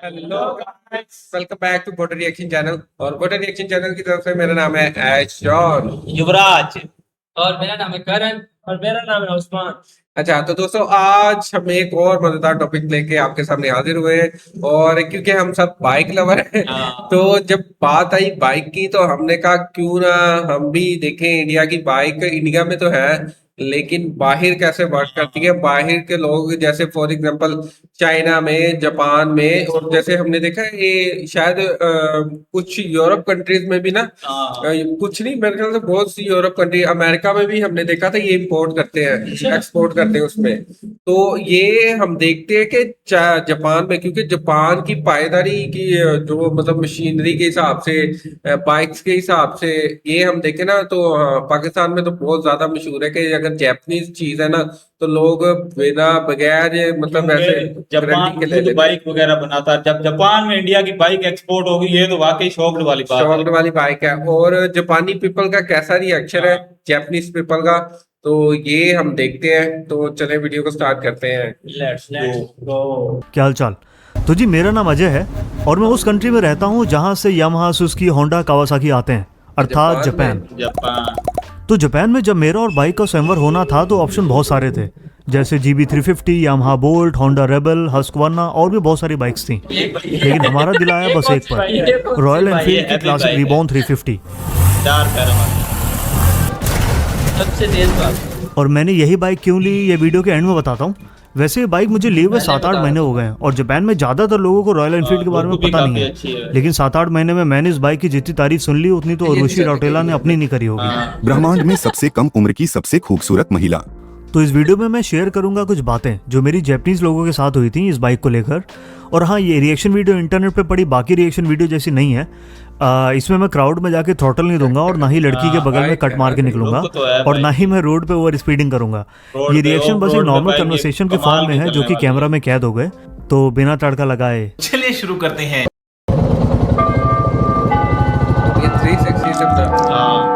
Hello guys, welcome back to Botar reaction channel. और Botar reaction channel की तरफ से मेरा नाम है ऐशॉन, युवराज और मेरा नाम है करण और मेरा नाम है उस्मान। अच्छा तो दोस्तों आज हम एक और मजेदार टॉपिक लेके आपके सामने हाजिर हुए हैं। और क्योंकि हम सब बाइक लवर हैं तो जब बात आई बाइक की तो हमने कहा क्यों ना हम भी देखें इंडिया की बाइक। इंडिया में तो है लेकिन बाहर कैसे वर्क करती है, बाहर के लोग जैसे फॉर एग्जांपल चाइना में, जापान में, और जैसे हमने देखा है ये शायद कुछ यूरोप कंट्रीज में भी ना, कुछ नहीं मेरे ख्याल से बहुत सी यूरोप कंट्री, अमेरिका में भी हमने देखा था ये इंपोर्ट करते हैं, एक्सपोर्ट करते हैं उसमें। तो ये हम देखते हैं कि जापान में, क्योंकि जापान की पायदारी की जो मतलब मशीनरी के हिसाब से, बाइक्स के हिसाब से ये हम देखें ना तो पाकिस्तान में तो बहुत ज्यादा मशहूर है कि अगर जैपनीज चीज है ना तो लोग बिना बगैर मतलब ऐसे जापान गारंटी के ले खुद लेते हैं। बाइक वगैरह बनाता है। जब जापान में इंडिया की बाइक एक्सपोर्ट होगी ये तो वाकई शौक वाली बात है। शॉक्ड वाली बाइक है। और जापानी पीपल का कैसा रिएक्शन है जैपनीज पीपल का, तो ये हम देखते हैं। तो चलें वीडियो को स्टार्ट करते हैं। Let's go. क्या हाल चाल। तो जी मेरा नाम अजय है और मैं उस कंट्री में रहता हूँ जहाँ से यामाहा, सुजुकी, होंडा, कावासाकी आते हैं, अर्थात जापान। तो जापान में जब मेरा और बाइक का स्वयंवर होना था तो ऑप्शन बहुत सारे थे, जैसे GB350, Yamaha bolt, Honda rebel, Husqvarna और भी बहुत सारी बाइक्स थी। लेकिन हमारा दिल आया बस एक पर, रॉयल एनफील्ड की क्लासिक रिबॉर्न 350। सबसे तेज बात। और मैंने यही बाइक क्यों ली ये वीडियो के एंड में बताता हूँ। वैसे ये बाइक मुझे लिए हुए 7-8 महीने हो गए हैं और जापान में ज़्यादातर लोगों को रॉयल एनफील्ड के बारे में पता नहीं है, लेकिन 7-8 महीने में मैंने इस बाइक की जितनी तारीफ सुन ली उतनी तो उर्वशी रौटेला ने अपनी नहीं करी होगी। ब्रह्मांड में सबसे कम उम्र की सबसे खूबसूरत महिला। तो इस वीडियो में मैं शेयर करूंगा कुछ बातें जो मेरी जैपनीज लोगों के साथ हुई थी इस बाइक को लेकर। और हाँ, ये रिएक्शन वीडियो इंटरनेट पे पड़ी बाकी रिएक्शन वीडियो जैसी नहीं है। इसमें मैं क्राउड में जाके थ्रॉटल नहीं दूंगा और ना ही लड़की के बगल में कट मार के निकलूंगा और ना ही मैं रोड पे ओवर स्पीडिंग करूंगा। ये रिएक्शन बस एक नॉर्मल कन्वर्सेशन के फॉर्म में है जो कि कैमरा में कैद हो गए। तो बिना तड़का लगाए चलिए शुरू करते हैं। ये 360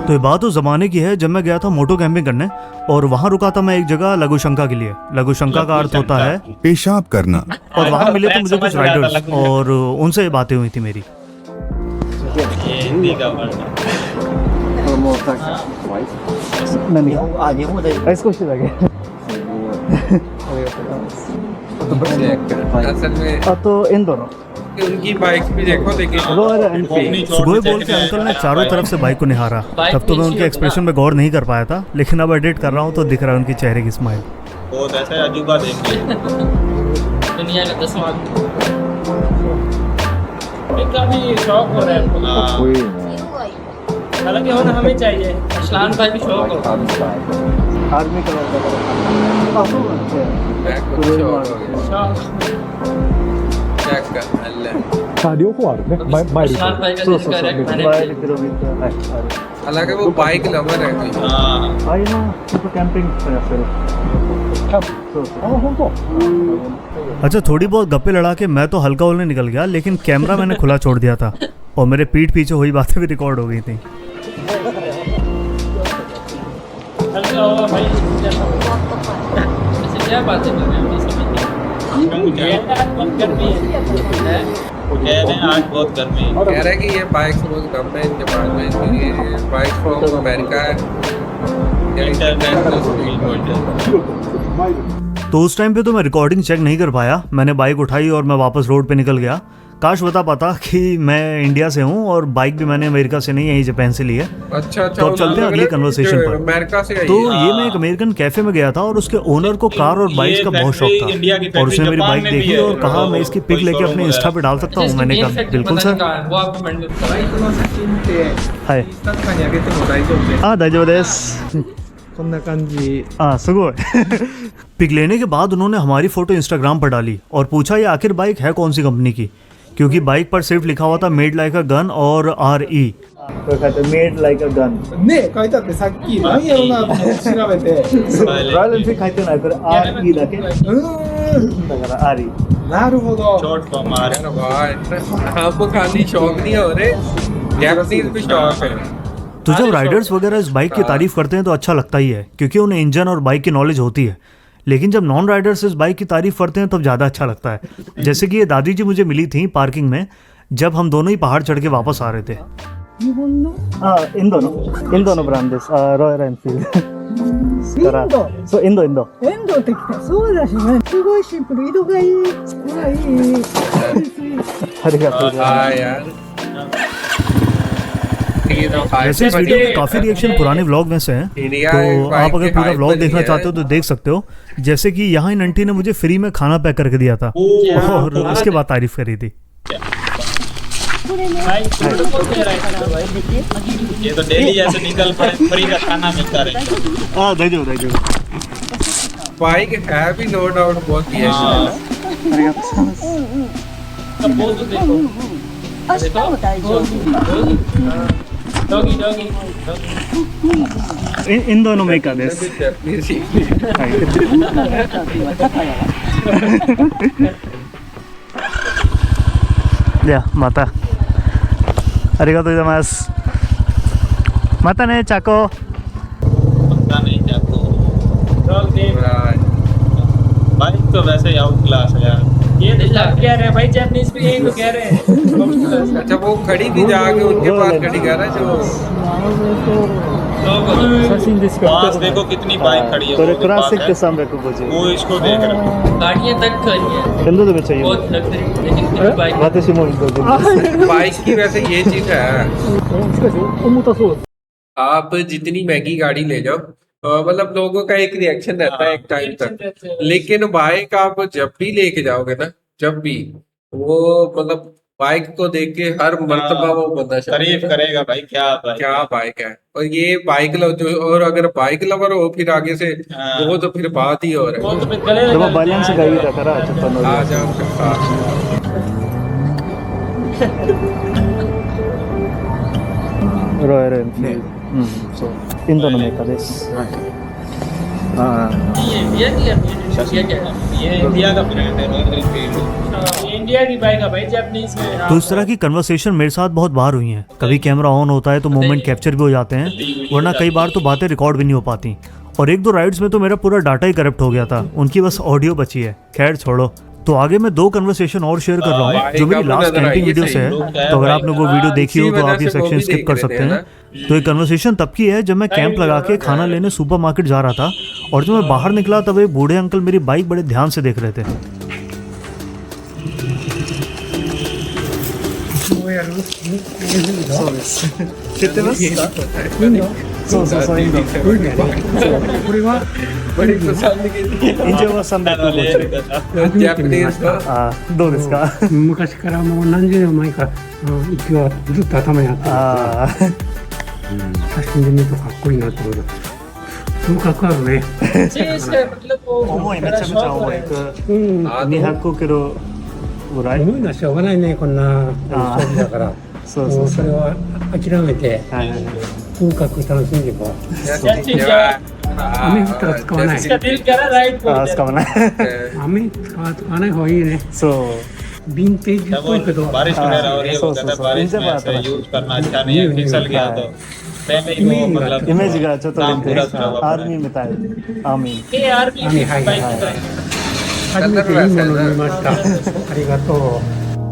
तो ये बात उस जमाने की है जब मैं गया था मोटो कैंपिंग करने और वहाँ रुका था मैं एक जगह लघुशंका के लिए। लघुशंका का अर्थ होता है पेशाब करना। और वहाँ मिले थे मुझे कुछ राइडर्स और उनसे ये बातें हुई थी मेरी। ये हिंदी का वर्ड है। असल में तो इन दोनों उनकी बाइक भी देखो, लेकिन सुबह बोल के अंकल ने चारों तरफ से बाइक को निहारा। तब तो मैं उनके एक्सप्रेशन में गौर नहीं कर पाया था, लेकिन अब एडिट कर रहा हूँ तो दिख रहा है उनके चेहरे की स्माइल। बहुत ऐसा अजूबा देख लिया। दुनिया का 10वां इनका भी शौक हो रहा है। हालांकि होना हमें चाहिए। अशलान भाई भी शौक हो। आर्मी両方あるね。マイルと。 अशलान भाई का दिल कर रहा है मैंने हालांकि वो बाइक लवर है कोई। ああいうのちょっとキャンピングとかやってる。 अच्छा, थोड़ी बहुत गप्पे लड़ा के मैं तो हल्का होने निकल गया, लेकिन कैमरा मैंने खुला छोड़ दिया था और मेरे पीठ पीछे हुई बातें भी रिकॉर्ड हो गई थी। हल्का हुआ भाई। ऐसे क्या बातें कर रहे हैं समझ नहीं। बहुत गर्मी है। वो कह रहे हैं आज बहुत गर्मी है। कह रहा है कि ये बाइक बहुत कम है जापान में, ये बाइक फ्रॉम अमेरिका है। International speed bolt. तो उस टाइम पे तो मैं रिकॉर्डिंग चेक नहीं कर पाया, मैंने बाइक उठाई और मैं वापस रोड पे निकल गया। काश बता पाता कि मैं इंडिया से हूँ और बाइक भी मैंने अमेरिका से नहीं, यहीं जापान से ली है। अच्छा तो अब चलते हैं अगली कन्वर्सेशन पर। अमेरिका से तो ये मैं एक अमेरिकन कैफे में गया था और उसके ओनर को कार और बाइक का बहुत शौक था और उसने मेरी बाइक देखी और कहा मैं इसकी पिक लेके अपने इंस्टा पे डाल सकता हूँ। मैंने कहा बिल्कुल सर। वो आपको मेंटल हाय दाइजो देस। こんな感じ。 सुगो पिक लेने के बाद उन्होंने हमारी फोटो इंस्टाग्राम पर डाली और पूछा ये आखिर बाइक है कौन सी कंपनी की, क्योंकि बाइक पर सिर्फ लिखा हुआ था मेड लाइक अ गन और RE। Made like a gun ね書いてあってさっき何やろうなと思って調べて。 Royal Enfield खाते ना फिर REだけだから RE। なるほど。 शॉर्ट फॉर्म आ रहे हैं। हमको खाली शौक नहीं हो रहे, जैपनीज भी शौक है। तो जब राइडर्स वगैरह इस बाइक की तारीफ करते हैं तो अच्छा लगता ही है, क्योंकि उन्हें इंजन और बाइक की नॉलेज होती है। लेकिन जब नॉन राइडर्स इस बाइक की तारीफ करते हैं तब ज़्यादा अच्छा लगता है। जैसे कि ये दादी जी मुझे मिली थी पार्किंग में जब हम दोनों ही पहाड़ चढ़ के वापस आ रहे थे। इन दोनों ब्रांडेस रॉयल एनफील्ड। सो इंदो 遠藤ってきた。そうだしね。すごいシンプル。色がいい。すごいいい。 हाँ यार ये तो वैसे इस वीडियो में काफी रिएक्शन पुराने व्लॉग में से हैं, इंडिया तो बाइक आप अगर के पूरा हाइप व्लॉग में देखना नहीं चाहते हो तो देख सकते हो। जैसे कि यहाँ इन आंटी ने मुझे फ्री में खाना पैक करके दिया था और उसके बाद तारीफ करी थी। भाई को दे रहा है भाई। ये तो डेली जैसे निकल पड़े फ्री का खाना मिलता रहे। हाँ दाइजो बाइक है भी नो डाउट बहुत ही है। सब बहुत देखो। डॉगी डॉगी इन दोनों में का देस या माता अरिगातो गोजाइमासु माता ने चाको पता नहीं क्या तो डॉग दे। बाइक तो वैसे ही आउट क्लास है यार। ये तो लग कह रहे हैं भाई, जापानीज भी यही तो कह रहे हैं। अच्छा वो खड़ी थी जाके उनके पास खड़ी कर रहा है जो पास देखो कितनी बाइक खड़ी है वो भी पास है। सामने को बोझे वो इसको देख रहा है। गाड़ियां तक खड़ी हैं, हिंदू तो चाहिए बहुत लग्जरी, लेकिन फिर बाइक वातेशी मो हिंदू बाइक की वैसे ये चीज है, しかし重たそう。 आप जितनी महंगी गाड़ी ले जाओ मतलब लोगों का एक रिएक्शन रहता है एक टाइम तक, लेकिन बाइक आप जब भी लेके जाओगे ना, जब भी वो मतलब बाइक को देख के हर मर्तबा वो बंदा तारीफ करेगा भाई क्या बाइक क्या बाइक है। और ये बाइक जो और अगर बाइक लवर हो फिर आगे से वो तो फिर बात ही और वो है। तो फिर गले तो लगा बैलेंस दिया। गई था करा चप्पन आ जाओ फिर साथ। रॉयल एनफील्ड सो इन दोनों में का देस ये इंडिया की है, क्या है? ये इंडिया का ब्रांड है रॉयल एनफील्ड। ये इंडिया की बाइक है भाई, जापानीज में। तो इस तरह की कन्वर्सेशन मेरे साथ बहुत बार हुई हैं। कभी कैमरा ऑन होता है तो मोमेंट कैप्चर भी हो जाते हैं, वरना कई बार तो बातें रिकॉर्ड भी नहीं हो पाती। और एक दो राइड्स में तो मेरा पूरा डाटा ही करप्ट हो गया था, उनकी बस ऑडियो बची है। खैर छोड़ो, तो आगे मैं 2 कन्वर्सेशन और शेयर कर रहा हूँ जो मेरी लास्ट कैंपिंग वीडियो से है। तो अगर आपने वो वीडियो देखी हो तो आप ये सेक्शन स्किप कर सकते हैं। तो ये कन्वर्सेशन तब की है जब मैं कैंप लगा के खाना लेने सुपरमार्केट जा रहा था, और जब मैं बाहर निकला तब एक बूढ़े अंकल मेरी बाइक बड़े ध्यान से देख रहे थे। बड़ी पसंद की जापानीज का どうですか？昔からもう何十年前から息はずっと頭にあって写真で見るとかっこいいなってこと風格あるね。 चीज है, मतलब वो 重い、めちゃめちゃ重い。うん200キロぐらい。重いのはしょうがないねこんな装備だからそうそうそう。もうそれは諦めてはいはいはい。風格楽しんでいこう。 雨降ったら使わない इसका दिल कह रहा है राइड को あー、使わない。雨使わない方がいいね。そう。ヴィンテージっぽいけど बारिश वगैरह हो रही है वो कहता है बारिश में ऐसे यूज करना अच्छा नहीं है, फिसल गया तो पहले ही वो मतलब イメージがちょっと काम पूरा करा हुआ アーミーみたい。アーミー。 ये यार की हाँ, बाइक हाँ, है। 初めていいもの見ました。ありがとう。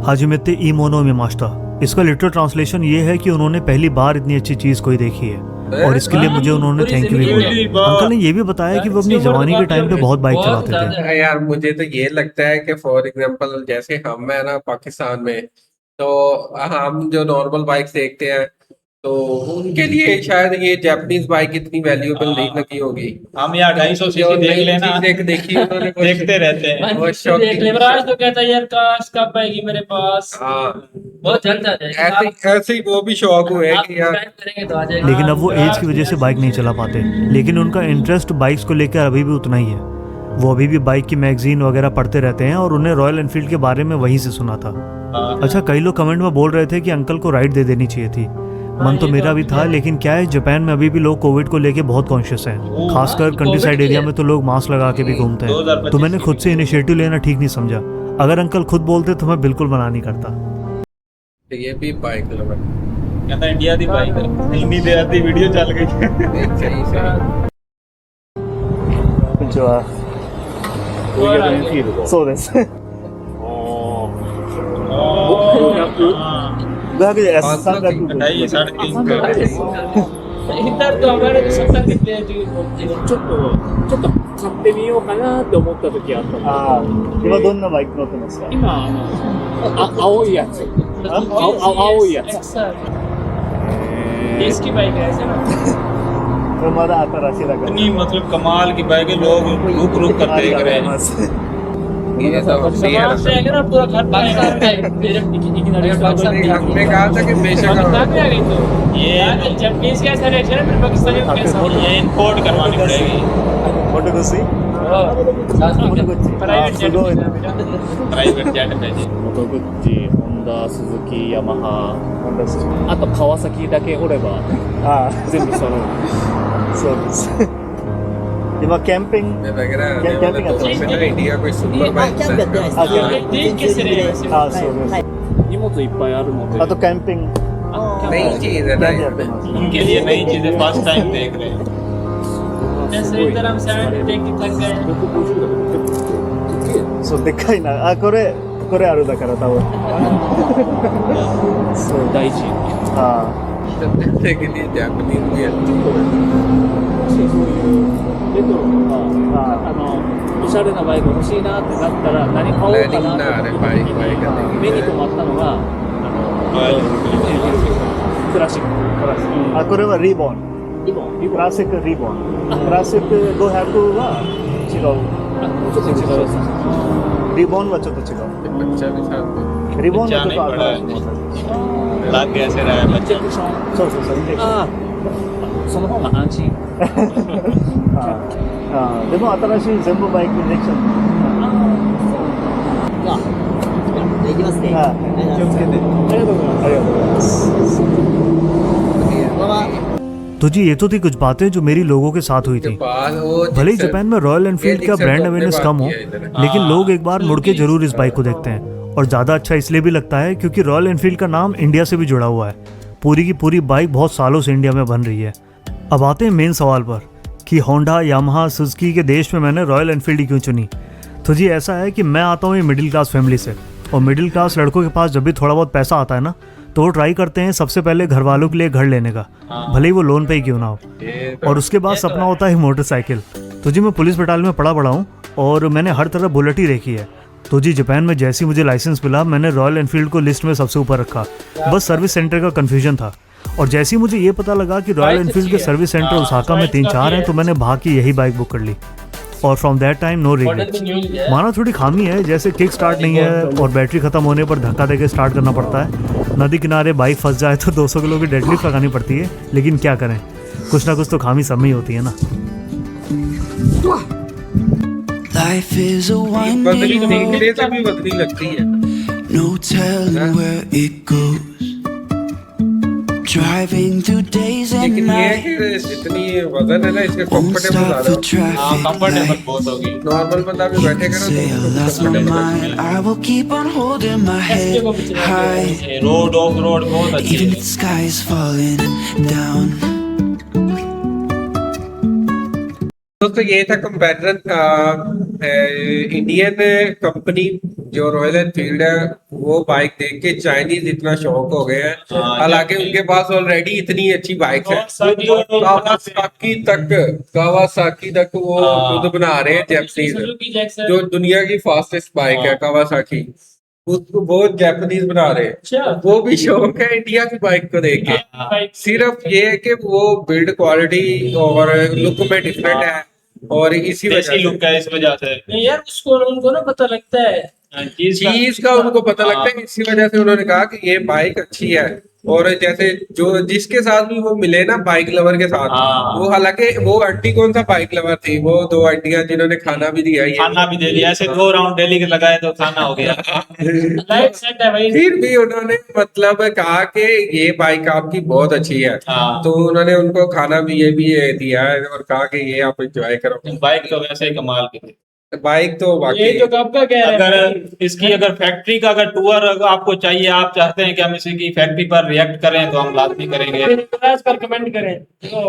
हाजिमेते ई मोनो में मास्टा। इसका लिटरल ट्रांसलेशन ये है कि उन्होंने पहली बार इतनी अच्छी चीज कोई देखी है, और इसके लिए मुझे उन्होंने थैंक यू भी बोला। अंकल ने ये भी बताया कि वो अपनी जवानी के टाइम पे बहुत बाइक चलाते थे। यार मुझे तो ये लगता है कि फॉर एग्जांपल जैसे हम है ना पाकिस्तान में, तो हम जो नॉर्मल बाइक देखते हैं तो उनके लिए शायद ये जापानीज बाइक इतनी वैल्यूएबल नहीं लगी होगी। हम यहाँ 250 सीसी देख लेना देखी उन्होंने कुछ- देखते रहते हैं। वो देख शौकीन- ले, राज तो कहता है यार काश कब आएगी मेरे पास, हाँ बहुत जल्द आ जाएगी। ऐसे ही वो भी शौक हुए आप कि यार टाइम करेंगे तो आ जाएगी। लेकिन अब वो एज की वजह से बाइक नहीं चला पाते, लेकिन उनका इंटरेस्ट बाइक्स को लेकर अभी भी उतना ही है। वो अभी भी बाइक की मैगजीन वगैरह पढ़ते रहते हैं, और उन्हें रॉयल एनफील्ड के बारे में वहीं से सुना था। अच्छा, कई लोग कमेंट में बोल रहे थे कि अंकल को राइड दे देनी चाहिए थी। मन तो मेरा भी था, लेकिन क्या है, जापान में अभी भी लोग कोविड को लेके बहुत कॉन्शियस हैं। खासकर कंट्री साइड एरिया में तो लोग मास्क लगा के भी घूमते हैं। तो मैंने खुद से इनिशिएटिव लेना ठीक नहीं समझा। अगर अंकल खुद बोलते तो मैं बिल्कुल मना नहीं करता। ये भी बाइक लवर कहता इंडिया दी बाइक है, हिंदी दे आती वीडियो चल गई। सही सही। और आगे।そうです。500 ढाई साढ़े तीन पे इधर तो हमारे तो 70 कितने हैं जो ちょっと買ってみようかなって思った時あったの。ああ、今どんなバイク乗ってますか？今青いやつ。青いやつ。एक्सा देश की बाइक है ऐसा नाこれまだ新しいだから。 इतनी मतलब कमाल की बाइक है, लोग रुक रुक कर देख रहे हैं। ये सब अपनी है सामान से अगर आप पूरा घर पाकिस्तान में हमने कहा था कि बेशक पाकिस्तान में आ गई तो ये जापानीज का ऐसा रेट है फिर पाकिस्तानी में कैसा हो ये इंपोर्ट करवानी पड़ेगी, モテゴシ？ प्राइवेट जेटすごいな。 प्राइवेट जेट पे जी। モトグッチ、ホンダ、スズキ、ヤマハ、あと川崎だけおればああ、全部揃う。そうです。今キャンピング。 मैं लग रहा है क्या- क्या क्या तो करते में ना इंडिया कोई सुपर बाइक है। あ、キャンピング。 देख कैसे रहे वैसे あ、そうです。荷物いっぱいあるので。あとキャンピング。 नई चीज है ना やってます。 उनके लिए नई चीजें फर्स्ट टाइम देख रहे हैं। जैसे इधर हम 7 देख के थक गए そうでっかいな。あ、これあるだから多分。そう大事。あ देखने के लिए जापानीज भी अच्छी है। レトロとか、おしゃれなバイク欲しいなってなったら何買おうか प्लानिंग な ना आ って रहे बाइक बाइक करने 目に留まったのがクラシック。あ、これはリボン。リボン。クラシックリボン。クラシック500は違う。ちょっと違うやつ。リボンはちょっと違う。 बच्चा भी साथ में। リボンはちょっと बच्चा नहीं 新しいモデル。 लग कैसे रहा है イン बच्चा? ジェクション。そうそうそう。インジェクションああ、その方が安心。ああ、でも新しい全部バイクインジェクション。できますね。ああ、気をつけて。ありがとうございます。तो जी ये तो थी कुछ बातें जो मेरी लोगों के साथ हुई थी। भले ही जापान में रॉयल एनफील्ड का ब्रांड अवेयरनेस कम हो, लेकिन लोग एक बार मुड़ के जरूर इस बाइक को देखते हैं। और ज़्यादा अच्छा इसलिए भी लगता है क्योंकि रॉयल एनफील्ड का नाम इंडिया से भी जुड़ा हुआ है। पूरी की पूरी बाइक बहुत सालों से इंडिया में बन रही है। अब आते हैं मेन सवाल पर कि होंडा, यामाहा, सुजुकी के देश में मैंने रॉयल एनफील्ड क्यों चुनी। तो जी ऐसा है कि मैं आता हूँ मिडिल क्लास फैमिली से, और मिडिल क्लास लड़कों के पास जब भी थोड़ा बहुत पैसा आता है ना, तो वो ट्राई करते हैं सबसे पहले घर वालों के लिए घर लेने का, भले ही वो लोन पे ही क्यों ना हो। और उसके बाद सपना होता है मोटरसाइकिल। तो जी मैं पुलिस बटालियन में पड़ा हूँ और मैंने हर तरह बुलेट ही देखी है। तो जी जापान में जैसे ही मुझे लाइसेंस मिला, मैंने रॉयल एनफील्ड को लिस्ट में सबसे ऊपर रखा। बस सर्विस सेंटर का कन्फ्यूजन था, और जैसे ही मुझे ये पता लगा कि रॉयल एनफील्ड के सर्विस सेंटर ओसाका में 3-4 हैं, तो मैंने भाग के यही बाइक बुक कर ली। और from that time no regret. माना थोड़ी खामी है, जैसे किक स्टार्ट नहीं है और बैटरी खत्म होने पर धक्का देके स्टार्ट करना पड़ता है। नदी किनारे बाइक फंस जाए तो 200 किलो की डेडलिफ्ट लगानी पड़ती है, लेकिन क्या करें, कुछ ना कुछ तो खामी सब में ही होती है ना। Life is a बदली winding देखने road, से भी बदली लगती है। no telling where it goes. Driving through days and लेकिन ये है nights, कि जितनी वजन है ना, इसके won't कंफर्टेबल stop ज्यादा for होती है। हाँ, traffic कंफर्टेबल lights. बहुत होगी। नॉर्मल बंदा भी बैठेगा ना Say I तो lost my mind, I will keep on holding my head high, ये रोड ऑफ रोड बहुत अच्छी even है। if the sky is falling down. दोस्तों ये था कंपैरिजन इंडियन कंपनी जो रॉयल एनफील्ड है, वो बाइक देख के चाइनीज इतना शौक हो गए हैं। हालांकि उनके पास ऑलरेडी इतनी अच्छी बाइक है, कावासाकी तक वो खुद बना रहे हैं जापानीज। जो दुनिया की फास्टेस्ट बाइक है कावासाकी, उसको बहुत जापानीज बना रहे हैं। वो भी शौक है इंडिया की बाइक को देख के। सिर्फ ये है कि वो बिल्ड क्वालिटी और लुक में डिफरेंट है, और इसी वजह देसी से लुक है, इस वजह से। नहीं यार उसको उनको ना पता लगता है चीज का उनको पता लगता है। इसी वजह से उन्होंने कहा कि ये बाइक अच्छी है। और जैसे जो जिसके साथ भी वो मिले ना बाइक लवर के साथ, वो हालांकि वो आंटी कौन सा बाइक लवर थी, वो 2 आंटियां जिन्होंने खाना भी दिया। खाना भी दे दिया, ऐसे 2 राउंड डेली के लगाए तो खाना हो गया। लाइट सेट है भाई। फिर भी उन्होंने मतलब कहा कि ये बाइक आपकी बहुत अच्छी है, हाँ। तो उन्होंने उनको खाना भी ये दिया है और कहा कि ये आप एंजॉय करो। बाइक तो वैसे ही कमाल की थी। बाइक तो ये वाकई जो कब का कह रहे हैं अगर इसकी अगर फैक्ट्री का अगर टूर आपको चाहिए, आप चाहते हैं कि हम इसी की फैक्ट्री पर रिएक्ट करें, तो हम लाजमी करेंगे। पर कमेंट करें तो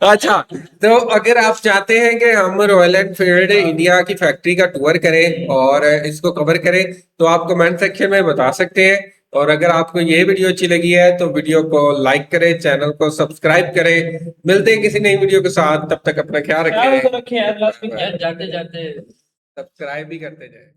अच्छा, तो अगर आप चाहते हैं कि हम रॉयल एनफील्ड इंडिया की फैक्ट्री का टूर करें और इसको कवर करें, तो आप कमेंट सेक्शन में बता सकते हैं। और अगर आपको ये वीडियो अच्छी लगी है तो वीडियो को लाइक करें, चैनल को सब्सक्राइब करें। मिलते हैं किसी नई वीडियो के साथ, तब तक अपना ख्याल रखें, रखें यार, जाते जाते सब्सक्राइब भी करते जाएं।